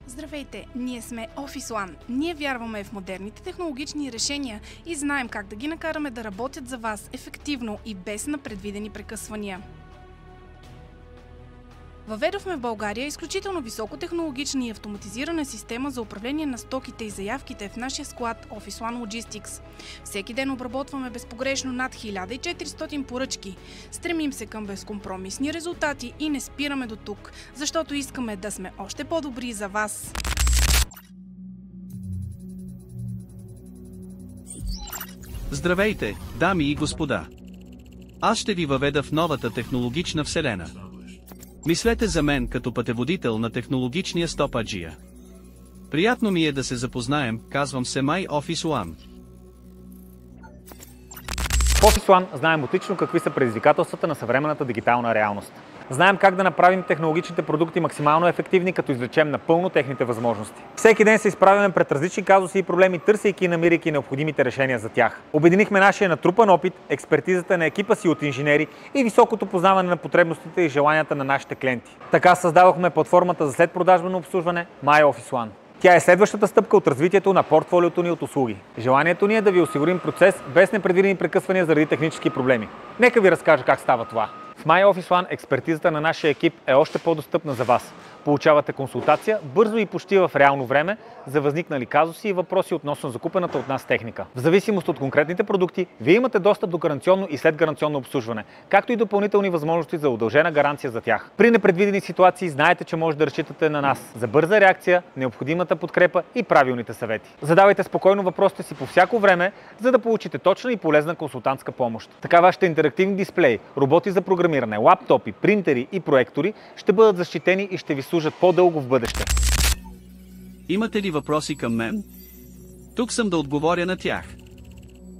Здравейте, ние сме Office One. Ние вярваме в модерните технологични решения и знаем как да ги накараме да работят за вас ефективно и без непредвидени прекъсвания. Въведохме в България изключително високотехнологична и автоматизирана система за управление на стоките и заявките в нашия склад Office One Logistics. Всеки ден обработваме безпогрешно над 1400 поръчки. Стремим се към безкомпромисни резултати и не спираме до тук, защото искаме да сме още по-добри за вас. Здравейте, дами и господа! Аз ще ви въведа в новата технологична вселена. Мислете за мен като пътеводител на технологичния стопаджия. Приятно ми е да се запознаем, казвам се My Office One. В Office One знаем отлично какви са предизвикателствата на съвременната дигитална реалност. Знаем как да направим технологичните продукти максимално ефективни, като извлечем напълно техните възможности. Всеки ден се изправяме пред различни казуси и проблеми, търсейки и намирайки необходимите решения за тях. Обединихме нашия натрупан опит, експертизата на екипа си от инженери и високото познаване на потребностите и желанията на нашите клиенти. Така създадохме платформата за следпродажбено обслужване My Office One. Тя е следващата стъпка от развитието на портфолиото ни от услуги. Желанието ни е да ви осигурим процес без непредвидени прекъсвания заради технически проблеми. Нека ви разкажа как става това. В My Office One експертизата на нашия екип е още по-достъпна за вас. Получавате консултация бързо и почти в реално време за възникнали казуси и въпроси относно закупената от нас техника. В зависимост от конкретните продукти, вие имате достъп до гаранционно и следгаранционно обслужване, както и допълнителни възможности за удължена гаранция за тях. При непредвидени ситуации знаете, че може да разчитате на нас за бърза реакция, необходимата подкрепа и правилните съвети. Задавайте спокойно въпросите си по всяко време, за да получите точна и полезна консултантска помощ. Така вашите интерактивни дисплеи, роботи за програмиране, лаптопи, принтери и проектори ще бъдат защитени и ще ви служат по-дълго в бъдеще. Имате ли въпроси към мен? Тук съм да отговоря на тях.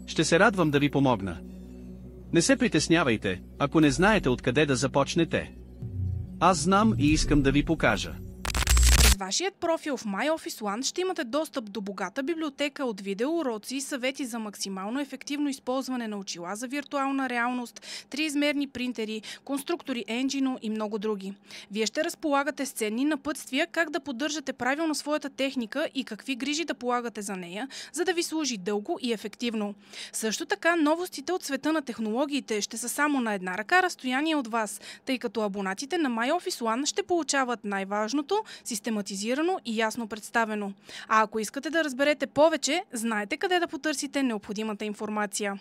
Ще се радвам да ви помогна. Не се притеснявайте, ако не знаете откъде да започнете. Аз знам и искам да ви покажа. През вашият профил в My Office One ще имате достъп до богата библиотека от видеоуроци и съвети за максимално ефективно използване на очила за виртуална реалност, триизмерни принтери, конструктори Engine и много други. Вие ще разполагате с ценни напътствия как да поддържате правилно своята техника и какви грижи да полагате за нея, за да ви служи дълго и ефективно. Също така, новостите от света на технологиите ще са само на една ръка разстояние от вас, тъй като абонатите на My Office One ще получават най-важното, систематизирано и ясно представено. А ако искате да разберете повече, знаете къде да потърсите необходимата информация.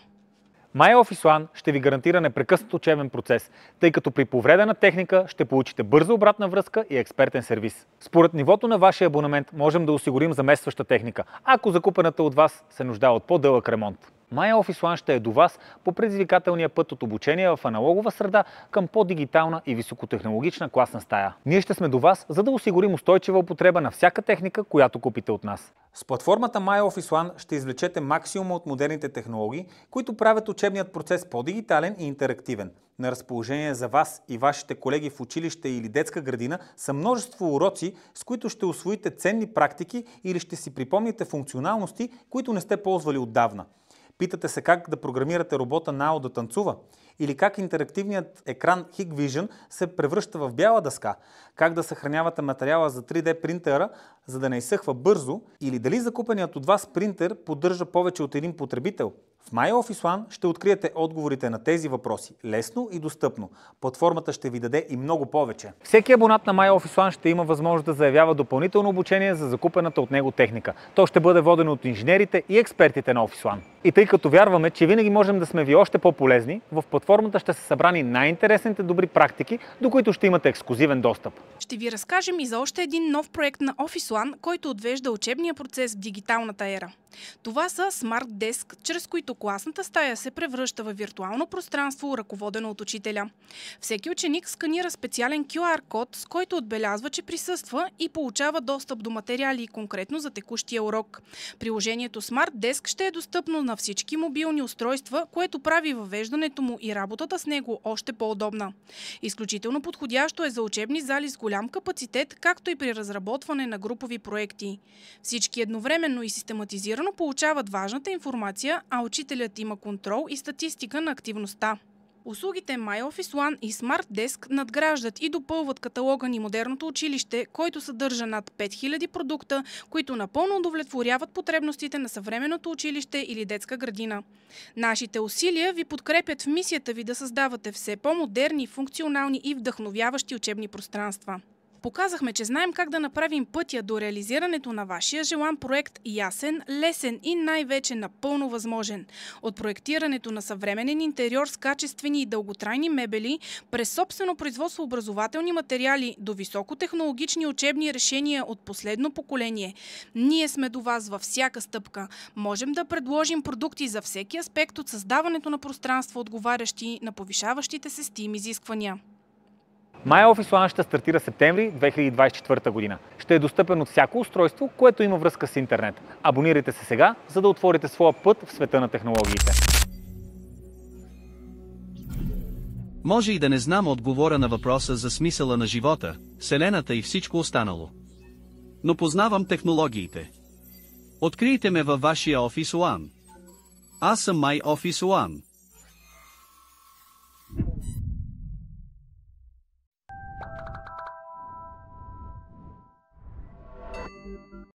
My Office One ще ви гарантира непрекъснат учебен процес, тъй като при повредена техника ще получите бърза обратна връзка и експертен сервис. Според нивото на вашия абонамент можем да осигурим заместваща техника, ако закупената от вас се нуждае от по-дълъг ремонт. My Office One ще е до вас по предизвикателния път от обучение в аналогова среда към по-дигитална и високотехнологична класна стая. Ние ще сме до вас, за да осигурим устойчива употреба на всяка техника, която купите от нас. С платформата My Office One ще извлечете максимума от модерните технологии, които правят учебният процес по-дигитален и интерактивен. На разположение за вас и вашите колеги в училище или детска градина са множество уроци, с които ще усвоите ценни практики или ще си припомните функционалности, които не сте ползвали отдавна. Питате се как да програмирате робота Nao да танцува? Или как интерактивният екран Hikvision се превръща в бяла дъска? Как да съхранявате материала за 3D принтера, за да не изсъхва бързо? Или дали закупеният от вас принтер поддържа повече от един потребител? В My Office One ще откриете отговорите на тези въпроси лесно и достъпно. Платформата ще ви даде и много повече. Всеки абонат на My Office One ще има възможност да заявява допълнително обучение за закупената от него техника. То ще бъде водено от инженерите и експертите на Office One. И тъй като вярваме, че винаги можем да сме ви още по-полезни, в платформата ще са събрани най-интересните добри практики, до които ще имате ексклузивен достъп. Ще ви разкажем и за още един нов проект на Office One, който отвежда учебния процес в дигиталната ера. Това са Smart Desk, чрез които класната стая се превръща в виртуално пространство, ръководено от учителя. Всеки ученик сканира специален QR код, с който отбелязва, че присъства и получава достъп до материали конкретно за текущия урок. Приложението Smart Desk ще е достъпно на всички мобилни устройства, което прави въвеждането му и работата с него още по-удобна. Изключително подходящо е за учебни зали с голям капацитет, както и при разработване на групови проекти. Всички едновременно и систематизирано получават важната информация, а учителят има контрол и статистика на активността. Услугите MyOffice One и Smart Desk надграждат и допълват каталога ни Модерното училище, който съдържа над 5000 продукта, които напълно удовлетворяват потребностите на съвременното училище или детска градина. Нашите усилия ви подкрепят в мисията ви да създавате все по-модерни, функционални и вдъхновяващи учебни пространства. Показахме, че знаем как да направим пътя до реализирането на вашия желан проект ясен, лесен и най-вече напълно възможен. От проектирането на съвременен интериор с качествени и дълготрайни мебели, през собствено производство образователни материали до високотехнологични учебни решения от последно поколение. Ние сме до вас във всяка стъпка. Можем да предложим продукти за всеки аспект от създаването на пространства, отговарящи на повишаващите се STEAM изисквания. MyOffice One ще стартира септември 2024 година. Ще е достъпен от всяко устройство, което има връзка с интернет. Абонирайте се сега, за да отворите своя път в света на технологиите. Може и да не знам отговора на въпроса за смисъла на живота, Вселената и всичко останало. Но познавам технологиите. Открийте ме във вашия Office One. Аз съм MyOffice One.